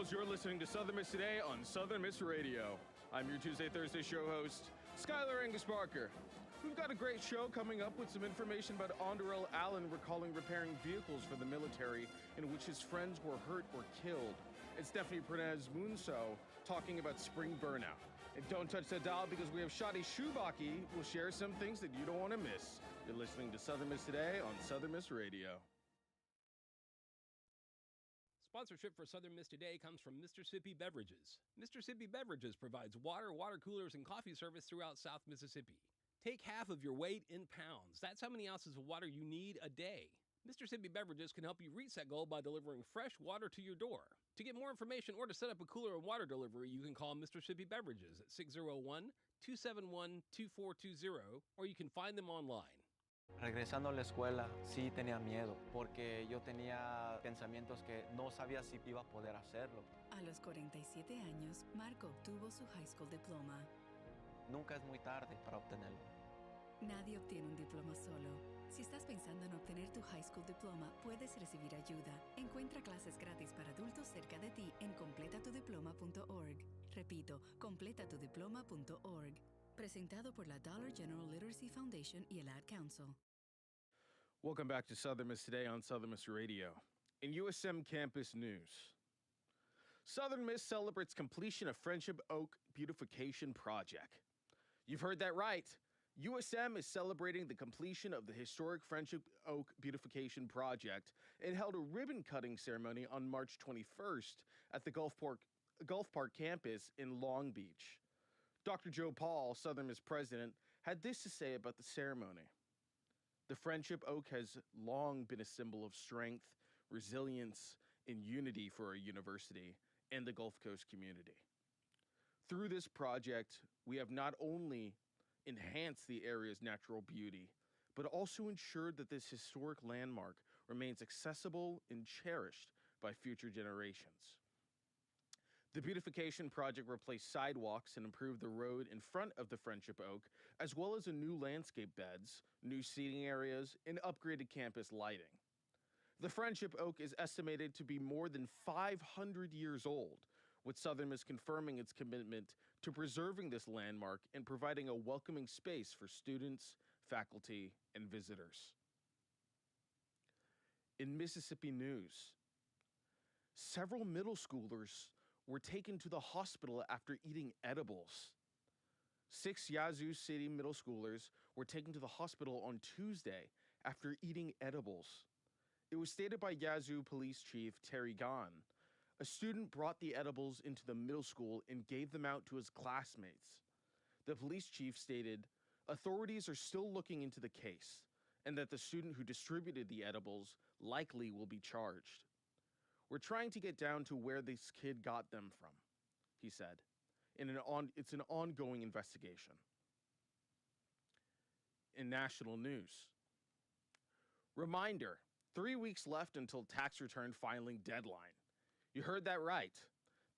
girls, you're listening to Southern Miss Today on Southern Miss Radio. I'm your Tuesday, Thursday show host, Skylar Angus Barker. We've got a great show coming up with some information about Onderell Allen recalling repairing vehicles for the military in which his friends were hurt or killed. It's Stephanie Pernez Munso talking about spring burnout. And don't touch that dial because we have Shadi Shoubaki who will share some things that you don't want to miss. You're listening to Southern Miss Today on Southern Miss Radio. Sponsorship for Southern Miss Today comes from Mississippi Beverages. Mississippi Beverages provides water coolers, and coffee service throughout South Mississippi. Take half of your weight in pounds. That's how many ounces of water you need a day. Mississippi Beverages can help you reach that goal by delivering fresh water to your door. To get more information or to set up a cooler and water delivery, you can call Mississippi Beverages at 601-271-2420, or you can find them online. Regresando a la escuela, sí tenía miedo, porque yo tenía pensamientos que no sabía si iba a poder hacerlo. A los 47 años, Marco obtuvo su high school diploma. Nunca es muy tarde para obtenerlo. Nadie obtiene un diploma solo. Si estás pensando en obtener tu high school diploma, puedes recibir ayuda. Encuentra clases gratis para adultos cerca de ti en completatudiploma.org. Repito, completatudiploma.org. Presentado por la Dollar General Literacy Foundation y el Ad Council. Welcome back to Southern Miss Today on Southern Miss Radio. In USM campus news, Southern Miss celebrates completion of Friendship Oak Beautification Project. You've heard that right. USM is celebrating the completion of the historic Friendship Oak Beautification Project and held a ribbon-cutting ceremony on March 21st at the Gulf Park campus in Long Beach. Dr. Joe Paul, Southern Miss president, had this to say about the ceremony. The Friendship Oak has long been a symbol of strength, resilience, and unity for our university and the Gulf Coast community. Through this project, we have not only enhanced the area's natural beauty, but also ensured that this historic landmark remains accessible and cherished by future generations. The beautification project replaced sidewalks and improved the road in front of the Friendship Oak, as well as a new landscape beds, new seating areas, and upgraded campus lighting. The Friendship Oak is estimated to be more than 500 years old, with Southern Miss confirming its commitment to preserving this landmark and providing a welcoming space for students, faculty, and visitors. In Mississippi news, several middle schoolers were taken to the hospital after eating edibles. 6 Yazoo City middle schoolers were taken to the hospital on Tuesday after eating edibles. It was stated by Yazoo Police Chief Terry Gahn. A student brought the edibles into the middle school and gave them out to his classmates. The police chief stated, authorities are still looking into the case, and that the student who distributed the edibles likely will be charged. We're trying to get down to where this kid got them from, he said. It's an ongoing investigation. In national news, reminder, 3 weeks left until tax return filing deadline. You heard that right.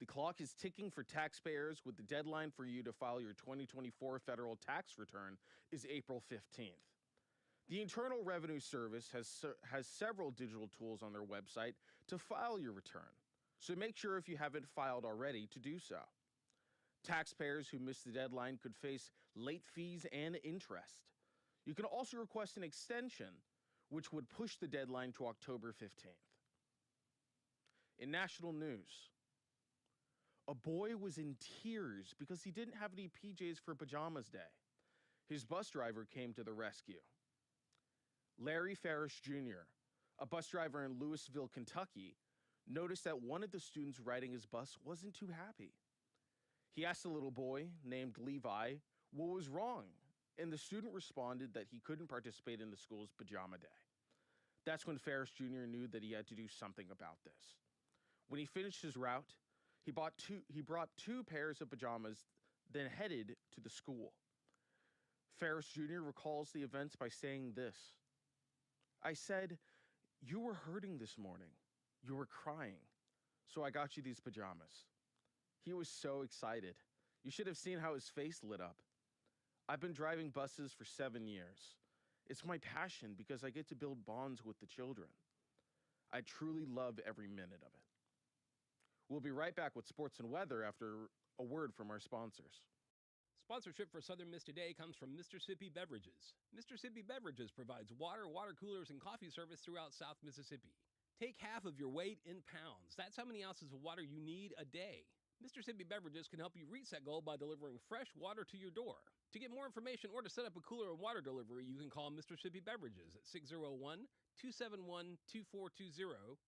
The clock is ticking for taxpayers, with the deadline for you to file your 2024 federal tax return is April 15th. The Internal Revenue Service has several digital tools on their website to file your return, so make sure if you haven't filed already to do so. Taxpayers who miss the deadline could face late fees and interest. You can also request an extension, which would push the deadline to October 15th. In national news, a boy was in tears because he didn't have any PJs for pajamas day. His bus driver came to the rescue. Larry Ferris Jr., a bus driver in Louisville, Kentucky, noticed that one of the students riding his bus wasn't too happy. He asked the little boy, named Levi, what was wrong, and the student responded that he couldn't participate in the school's pajama day. That's when Ferris Jr. knew that he had to do something about this. When he finished his route, he brought two pairs of pajamas, then headed to the school. Ferris Jr. recalls the events by saying this. I said, you were hurting this morning. You were crying. So I got you these pajamas. He was so excited. You should have seen how his face lit up. I've been driving buses for 7 years. It's my passion because I get to build bonds with the children. I truly love every minute of it. We'll be right back with sports and weather after a word from our sponsors. Sponsorship for Southern Miss Today comes from Mississippi Beverages. Mississippi Beverages provides water, water coolers, and coffee service throughout South Mississippi. Take half of your weight in pounds. That's how many ounces of water you need a day. Mississippi Beverages can help you reach that goal by delivering fresh water to your door. To get more information or to set up a cooler and water delivery, you can call Mississippi Beverages at 601-271-2420,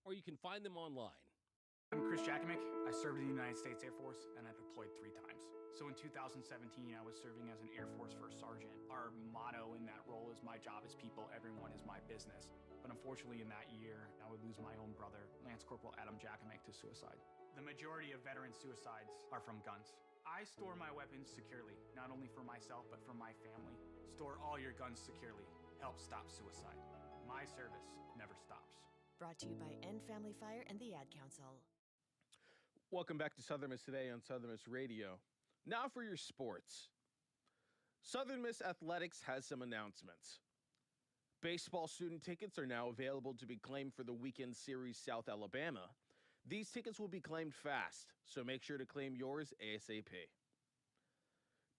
or you can find them online. I'm Chris Jakimick. I served in the United States Air Force, and I deployed 3 times. So in 2017, I was serving as an Air Force First Sergeant. Our motto in that role is, my job is people, everyone is my business. But unfortunately in that year, I would lose my own brother, Lance Corporal Adam Jakimick, to suicide. The majority of veteran suicides are from guns. I store my weapons securely, not only for myself, but for my family. Store all your guns securely. Help stop suicide. My service never stops. Brought to you by End Family Fire and the Ad Council. Welcome back to Southern Miss Today on Southern Miss Radio. Now for your sports. Southern Miss Athletics has some announcements. Baseball student tickets are now available to be claimed for the weekend series South Alabama. These tickets will be claimed fast, so make sure to claim yours ASAP.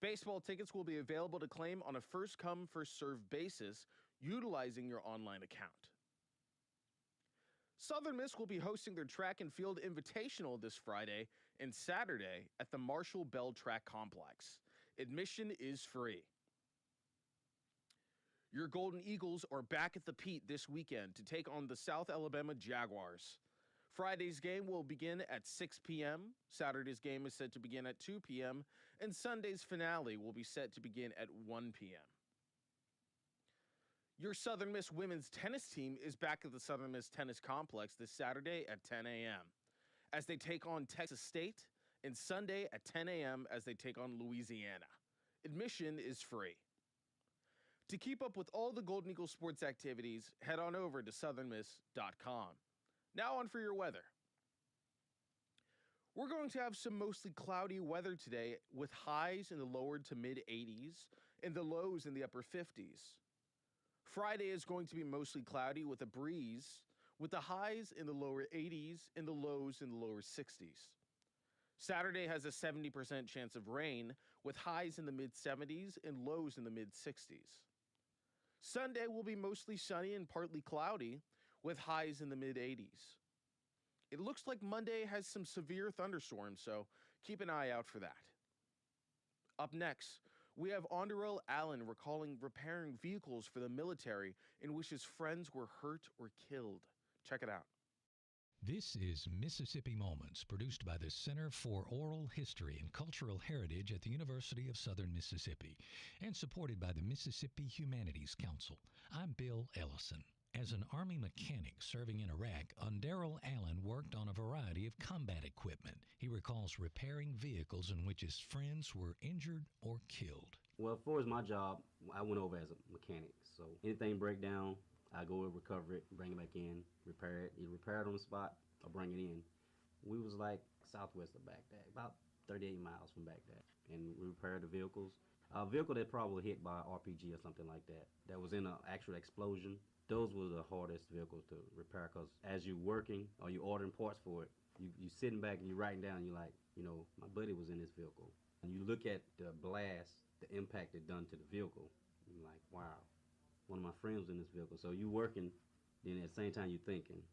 Baseball tickets will be available to claim on a first-come, first-served basis utilizing your online account. Southern Miss will be hosting their track and field invitational this Friday and Saturday at the Marshall Bell Track Complex. Admission is free. Your Golden Eagles are back at the Pete this weekend to take on the South Alabama Jaguars. Friday's game will begin at 6 p.m., Saturday's game is set to begin at 2 p.m., and Sunday's finale will be set to begin at 1 p.m. Your Southern Miss women's tennis team is back at the Southern Miss Tennis Complex this Saturday at 10 a.m. as they take on Texas State, and Sunday at 10 a.m. as they take on Louisiana. Admission is free. To keep up with all the Golden Eagle sports activities, head on over to southernmiss.com. Now on for your weather. We're going to have some mostly cloudy weather today with highs in the lower to mid 80s and the lows in the upper 50s. Friday is going to be mostly cloudy with a breeze, with the highs in the lower 80s and the lows in the lower 60s. Saturday has a 70% chance of rain, with highs in the mid 70s and lows in the mid 60s. Sunday will be mostly sunny and partly cloudy, with highs in the mid 80s. It looks like Monday has some severe thunderstorms, so keep an eye out for that. Up next, we have Onderell Allen recalling repairing vehicles for the military in which his friends were hurt or killed. Check it out. This is Mississippi Moments, produced by the Center for Oral History and Cultural Heritage at the University of Southern Mississippi and supported by the Mississippi Humanities Council. I'm Bill Ellison. As an Army mechanic serving in Iraq, Onderell Allen worked on a variety of combat equipment. He recalls repairing vehicles in which his friends were injured or killed. Well, as far as my job, I went over as a mechanic. So anything break down, I go and recover it, bring it back in, repair it. Either repair it on the spot or bring it in. We was like southwest of Baghdad, about 38 miles from Baghdad. And we repaired the vehicles. A vehicle that probably hit by an RPG or something like that, that was in an actual explosion. Those were the hardest vehicles to repair because as you're working or you're ordering parts for it, you sitting back and you're writing down, you're like, you know, my buddy was in this vehicle. And you look at the blast, the impact it done to the vehicle, you're like, wow, one of my friends was in this vehicle. So you working, then at the same time you're thinking.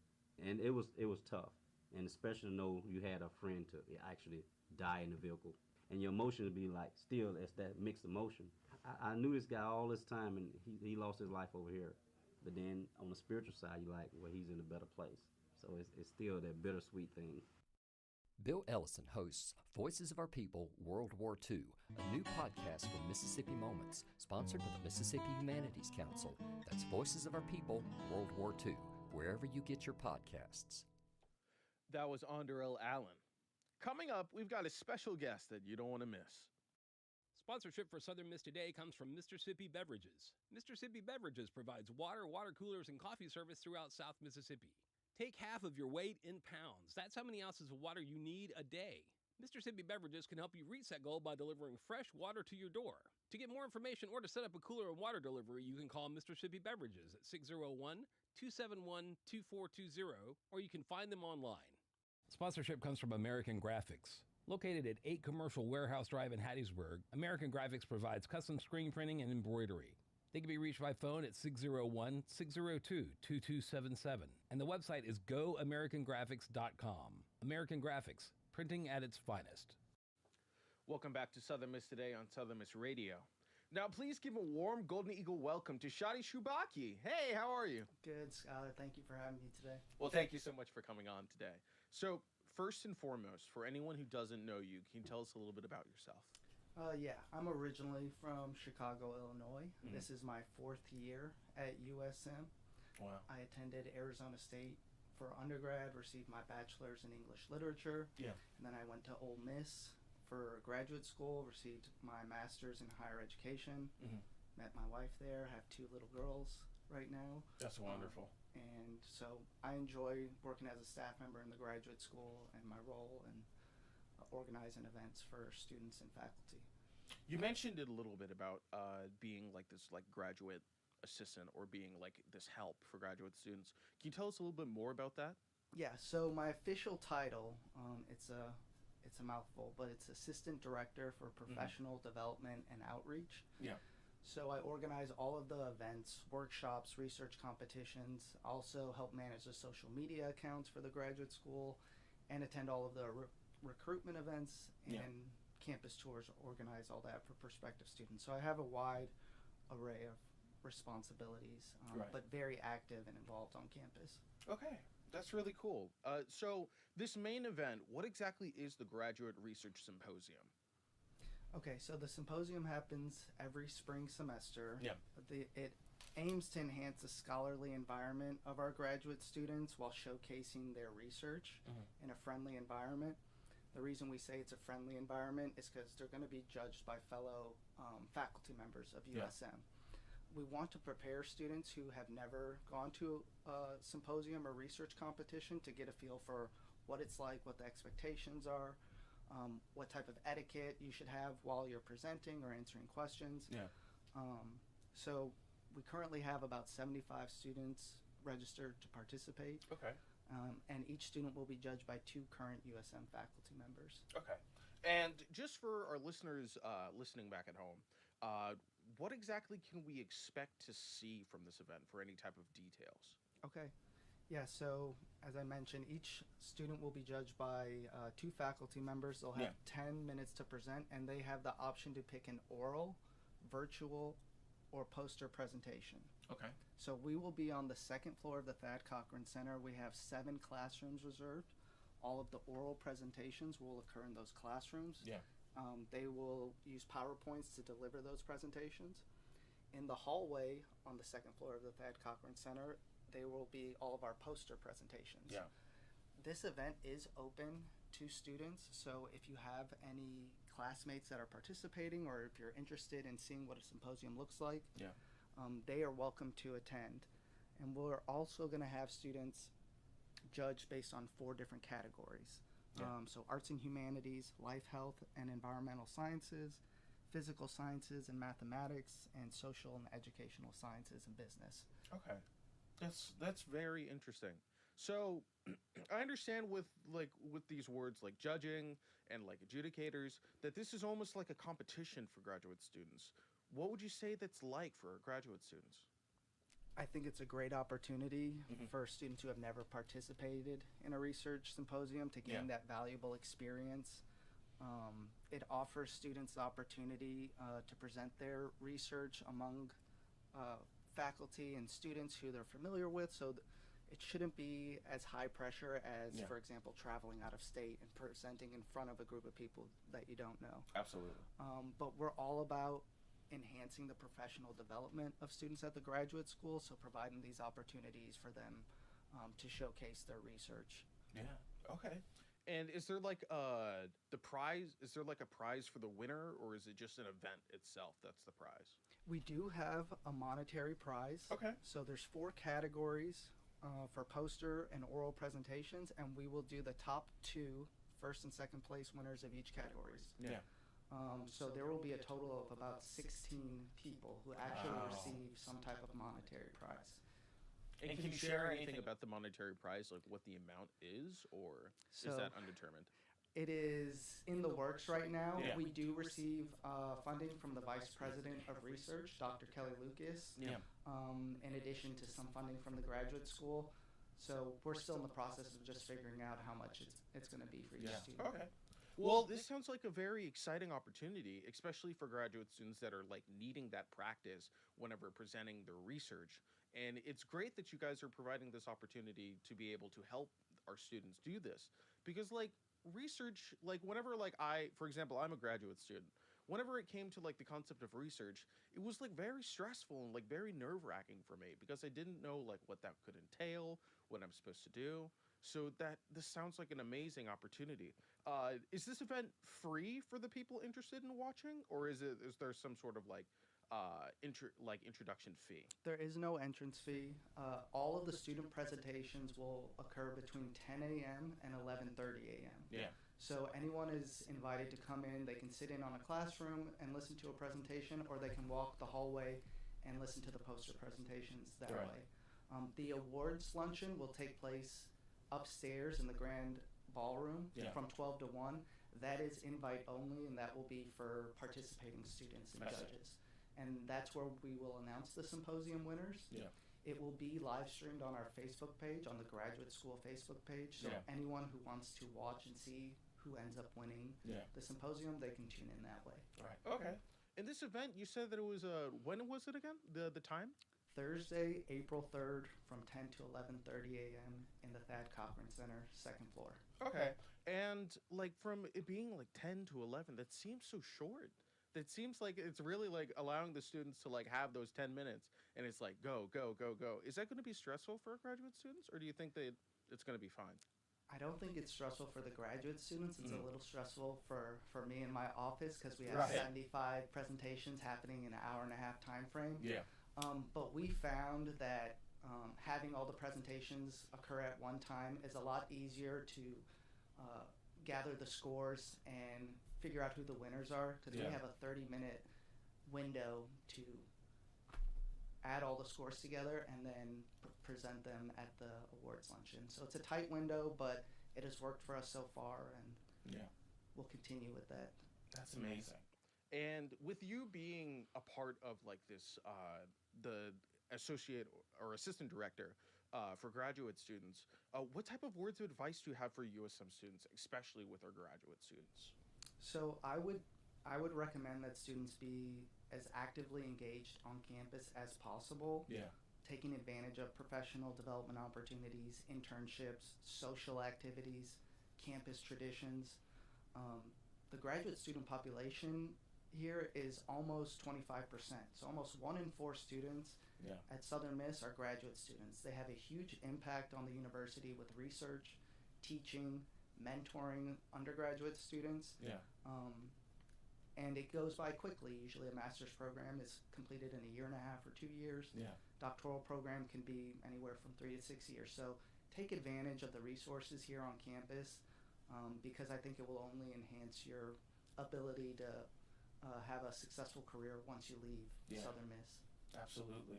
And it was tough. And especially to know you had a friend to actually die in the vehicle. And your emotion would be like, still, it's that mixed emotion. I knew this guy all this time and he lost his life over here. But then on the spiritual side, you're like, well, he's in a better place. So it's still that bittersweet thing. Bill Ellison hosts Voices of Our People World War II, a new podcast from Mississippi Moments, sponsored by the Mississippi Humanities Council. That's Voices of Our People World War II, wherever you get your podcasts. That was Onderell Allen. Coming up, we've got a special guest that you don't want to miss. Sponsorship for Southern Miss Today comes from Mississippi Beverages. Mississippi Beverages provides water, water coolers, and coffee service throughout South Mississippi. Take half of your weight in pounds. That's how many ounces of water you need a day. Mississippi Beverages can help you reach that goal by delivering fresh water to your door. To get more information or to set up a cooler and water delivery, you can call Mississippi Beverages at 601-271-2420, or you can find them online. Sponsorship comes from American Graphics. Located at 8 Commercial Warehouse Drive in Hattiesburg, American Graphics provides custom screen printing and embroidery. They can be reached by phone at 601-602-2277. And the website is goamericangraphics.com. American Graphics, printing at its finest. Welcome back to Southern Miss Today on Southern Miss Radio. Now, please give a warm Golden Eagle welcome to Shadi Shoubaki. Hey, how are you? Good, Skylar. Thank you for having me today. Well, thank you so much for coming on today. So, first and foremost, for anyone who doesn't know you, can you tell us a little bit about yourself? Yeah, I'm originally from Chicago, Illinois. This is my 4th year at USM. Wow. I attended Arizona State for undergrad, received my bachelor's in English literature. Yeah. And then I went to Ole Miss for graduate school, received my master's in higher education, met my wife there, have 2 little girls right now. That's wonderful. And so I enjoy working as a staff member in the graduate school and my role in organizing events for students and faculty. You mentioned it a little bit about being like this like graduate assistant or being like this help for graduate students. Can you tell us a little bit more about that? Yeah, so my official title, it's a mouthful, but it's Assistant Director for Professional Development and Outreach. Yeah. So I organize all of the events, workshops, research competitions, also help manage the social media accounts for the graduate school, and attend all of the recruitment events and campus tours, organize all that for prospective students. So I have a wide array of responsibilities, but very active and involved on campus. Okay. That's really cool. So this main event, what exactly is the Graduate Research Symposium? Okay, so the symposium happens every spring semester. Yeah. It aims to enhance the scholarly environment of our graduate students while showcasing their research in a friendly environment. The reason we say it's a friendly environment is because they're going to be judged by fellow faculty members of USM. We want to prepare students who have never gone to a symposium or research competition to get a feel for what it's like, what the expectations are, what type of etiquette you should have while you're presenting or answering questions. Yeah. So we currently have about 75 students registered to participate. Okay. And each student will be judged by 2 current USM faculty members. Okay. And just for our listeners listening back at home, what exactly can we expect to see from this event for any type of details? Okay. Yeah, so as I mentioned, each student will be judged by 2 faculty members. They'll have 10 minutes to present, and they have the option to pick an oral, virtual, or poster presentation. Okay. So we will be on the 2nd floor of the Thad Cochran Center. We have 7 classrooms reserved. All of the oral presentations will occur in those classrooms. Yeah. They will use PowerPoints to deliver those presentations. In the hallway on the 2nd floor of the Thad Cochran Center, there will be all of our poster presentations. Yeah. This event is open to students, so if you have any classmates that are participating or if you're interested in seeing what a symposium looks like, they are welcome to attend. And we're also going to have students judged based on 4 different categories. So arts and humanities, life, health, and environmental sciences, physical sciences and mathematics, and social and educational sciences and business. Okay. That's very interesting. So I understand with these words like judging and like adjudicators that this is almost like a competition for graduate students. What would you say that's like for graduate students? I think it's a great opportunity for students who have never participated in a research symposium to gain that valuable experience. It offers students the opportunity to present their research among faculty and students who they're familiar with, so it shouldn't be as high pressure as, for example, traveling out of state and presenting in front of a group of people that you don't know. Absolutely. But we're all about enhancing the professional development of students at the graduate school, so providing these opportunities for them to showcase their research. Yeah. Okay. And is there like the prize? Is there like a prize for the winner, or is it just an event itself that's the prize? We do have a monetary prize. Okay. So there's 4 categories for poster and oral presentations, and we will do the top 2 first and second place winners of each categories. Yeah. So there will be a total of about 16 people who actually receive some type of monetary prize. And can you share anything about the monetary prize, like what the amount is, or So- is that undetermined? It is in the works right now. Yeah. We do receive funding from the Vice President of Research, Dr. Kelly Lucas, in addition to some funding from the graduate school. So we're still in the process of just figuring out how much it's going to be for each student. Okay. Well, this sounds like a very exciting opportunity, especially for graduate students that are like needing that practice whenever presenting their research. And it's great that you guys are providing this opportunity to be able to help our students do this, because like research, like whenever like for example, I'm a graduate student. Whenever it came to like the concept of research, it was like very stressful and like very nerve-wracking for me because I didn't know like what that could entail, what I'm supposed to do. So this sounds like an amazing opportunity. Is this event free for the people interested in watching, or is there some sort of like introduction fee? There is no entrance fee. All of the student presentations will occur between 10 a.m. and 11:30 a.m. Yeah. So anyone is invited to come in. They can sit in on a classroom and listen to a presentation, or they can walk the hallway and listen to the poster presentations that Right. way. The awards luncheon will take place upstairs in the grand ballroom from 12 to 1. That is invite only, and that will be for participating students and I see. judges. And that's where we will announce the symposium winners. Yeah. It will be live streamed on our Facebook page, on the graduate school Facebook page. So Yeah. anyone who wants to watch and see who ends up winning the symposium, they can tune in that way. Right. Okay. And this event, you said that it was when was it again? The time? Thursday, April 3rd from 10 to 11:30 a.m. in the Thad Cochran Center, second floor. Okay. And like from it being like 10 to 11, that seems so short. That seems like it's really like allowing the students to like have those 10 minutes and it's like go, go, go, go. Is that going to be stressful for graduate students, or do you think that it's going to be fine? I don't think it's stressful for the graduate students. It's a little stressful for me in my office because we have Right. 75 presentations happening in an hour and a half time frame. Yeah. But we found that having all the presentations occur at one time is a lot easier to gather the scores and figure out who the winners are, because we have a 30-minute window to add all the scores together and then present them at the awards luncheon. So it's a tight window, but it has worked for us so far, and we'll continue with that. That's amazing. And with you being a part of like this, the associate or assistant director for graduate students, what type of words of advice do you have for USM students, especially with our graduate students? So I would recommend that students be as actively engaged on campus as possible. Yeah. Taking advantage of professional development opportunities, internships, social activities, campus traditions. The graduate student population here is almost 25%. So almost 1 in 4 students at Southern Miss are graduate students. They have a huge impact on the university with research, teaching, mentoring undergraduate students. And it goes by quickly. Usually a master's program is completed in 1.5 years or 2 years. Doctoral program can be anywhere from 3 to 6 years. So take advantage of the resources here on campus, because I think it will only enhance your ability to have a successful career once you leave Southern Miss. Absolutely.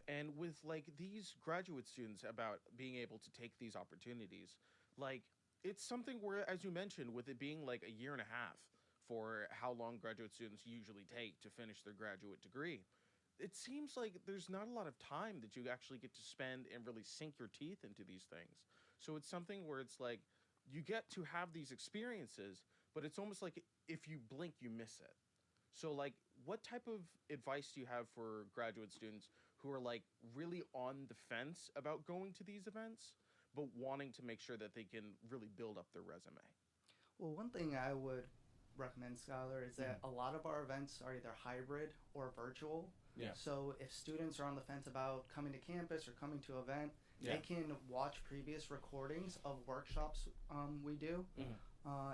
And with like these graduate students about being able to take these opportunities, like it's something where, as you mentioned, with it being like 1.5 years for how long graduate students usually take to finish their graduate degree, it seems like there's not a lot of time that you actually get to spend and really sink your teeth into these things. So it's something where it's like you get to have these experiences, but it's almost like if you blink, you miss it. So like, what type of advice do you have for graduate students who are like really on the fence about going to these events, but wanting to make sure that they can really build up their resume? Well, one thing I would recommend, Scholar, is that a lot of our events are either hybrid or virtual. So if students are on the fence about coming to campus or coming to an event, they can watch previous recordings of workshops we do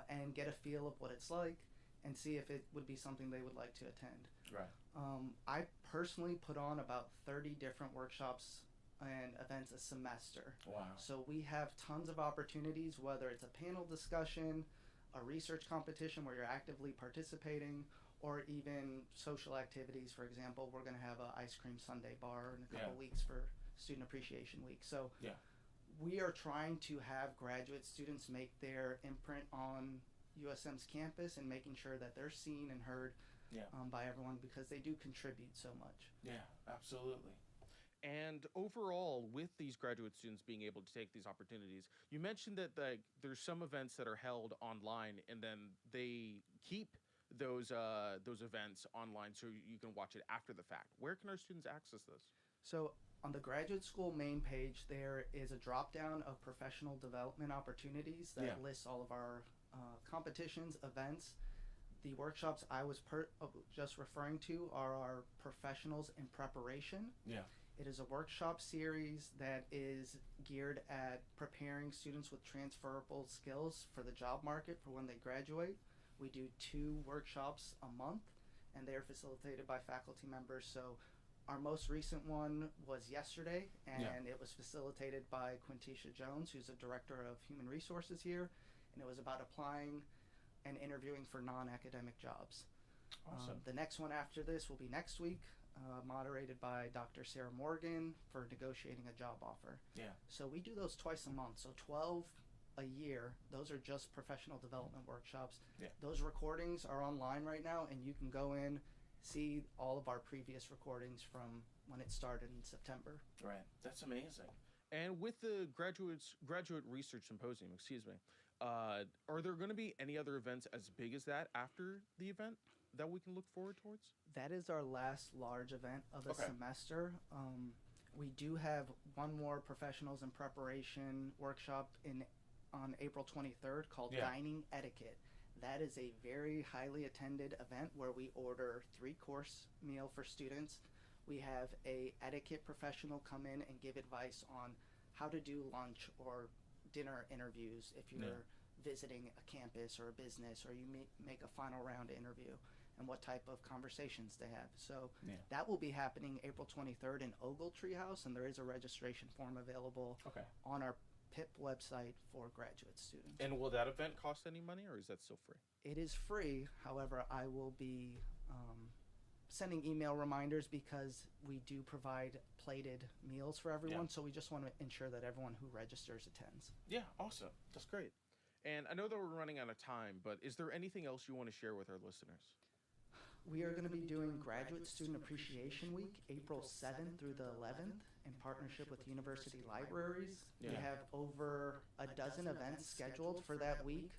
and get a feel of what it's like and see if it would be something they would like to attend. I personally put on about 30 different workshops and events a semester. Wow. So we have tons of opportunities, whether it's a panel discussion, a research competition where you're actively participating, or even social activities. For example, we're going to have an ice cream sundae bar in a couple weeks for Student Appreciation Week. So Yeah. we are trying to have graduate students make their imprint on USM's campus and making sure that they're seen and heard Yeah. by everyone, because they do contribute so much. Yeah, absolutely. And overall, with these graduate students being able to take these opportunities, you mentioned that there's some events that are held online, and then they keep those events online so you can watch it after the fact. Where can our students access this? So on the graduate school main page, there is a drop down of professional development opportunities that lists all of our competitions, events. The workshops I was just referring to are our professionals in preparation. Yeah. It is a workshop series that is geared at preparing students with transferable skills for the job market for when they graduate. We do 2 workshops a month, and they are facilitated by faculty members. So our most recent one was yesterday, and it was facilitated by Quintisha Jones, who's a director of human resources here, and it was about applying and interviewing for non-academic jobs. Awesome. The next one after this will be next week, moderated by Dr. Sarah Morgan for negotiating a job offer. Yeah. So we do those twice a month, so 12 a year. Those are just professional development workshops. Yeah. Those recordings are online right now, and you can go in, see all of our previous recordings from when it started in September. Right. That's amazing. And with the graduate research symposium, are there going to be any other events as big as that after the event that we can look forward towards? That is our last large event of the semester. We do have one more professionals in preparation workshop on April 23rd called Dining Etiquette. That is a very highly attended event where we order 3-course meal for students. We have a etiquette professional come in and give advice on how to do lunch or dinner interviews if you're visiting a campus or a business, or you make a final round interview, and what type of conversations they have. So that will be happening April 23rd in Ogletree House, and there is a registration form available on our PIP website for graduate students. And will that event cost any money, or is that still free? It is free. However, I will be sending email reminders because we do provide plated meals for everyone. So we just want to ensure that everyone who registers attends. Yeah, awesome. That's great. And I know that we're running out of time, but is there anything else you want to share with our listeners? We are going to be doing Graduate Student Appreciation Week, April 7th through the 11th, in partnership with university libraries. We have over a dozen events scheduled for that week,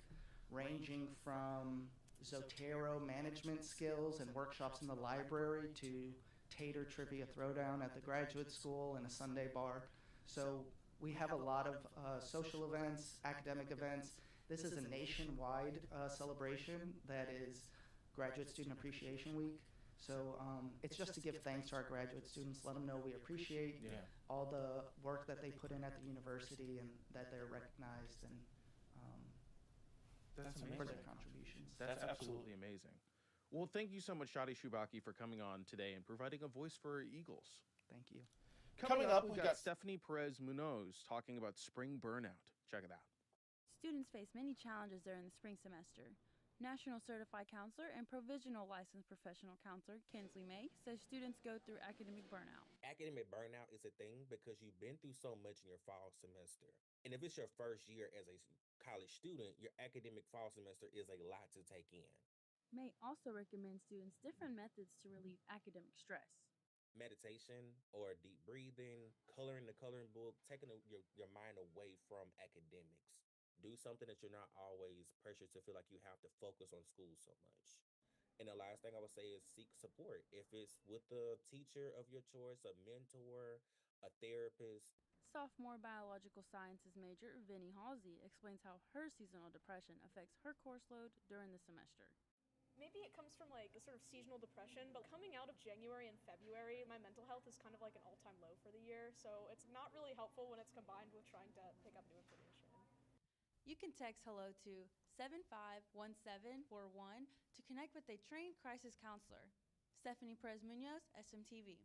ranging from Zotero management skills and workshops in the library to Tater Trivia Throwdown at the graduate school and a Sunday bar. So we have a lot of social events, academic events. This is a nationwide celebration that is Graduate Student Appreciation Week. So it's just to give thanks to our graduate students, let them know we appreciate all the work that they put in at the university and that they're recognized and That's for amazing. their contributions. That's absolutely amazing. Well, thank you so much, Shadi Shoubaki, for coming on today and providing a voice for our Eagles. Thank you. Coming up, we got Stephanie Perez Munoz talking about spring burnout. Check it out. Students face many challenges during the spring semester. National Certified Counselor and Provisional Licensed Professional Counselor Kinsley May says students go through academic burnout. Academic burnout is a thing because you've been through so much in your fall semester. And if it's your first year as a college student, your academic fall semester is a lot to take in. May also recommends students different methods to relieve academic stress. Meditation or deep breathing, coloring the coloring book, taking your mind away from academics. Do something that you're not always pressured to feel like you have to focus on school so much. And the last thing I would say is seek support. If it's with the teacher of your choice, a mentor, a therapist. Sophomore biological sciences major Vinnie Halsey explains how her seasonal depression affects her course load during the semester. Maybe it comes from like a sort of seasonal depression, but coming out of January and February, my mental health is kind of like an all-time low for the year, so it's not really helpful when it's combined with trying to pick up new information. You can text HELLO to 751741 to connect with a trained crisis counselor. Stephanie Perez Munoz, SMTV.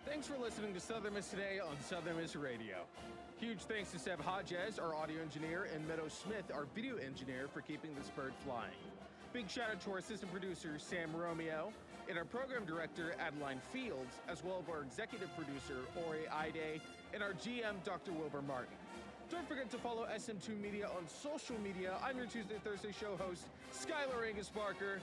Thanks for listening to Southern Miss Today on Southern Miss Radio. Huge thanks to Seb Hodges, our audio engineer, and Meadow Smith, our video engineer, for keeping this bird flying. Big shout out to our assistant producer, Sam Romeo. and our program director, Adeline Fields, as well as our executive producer, Ori Ide, and our GM, Dr. Wilbur Martin. Don't forget to follow SM2 Media on social media. I'm your Tuesday Thursday show host, Skylar Angus Barker.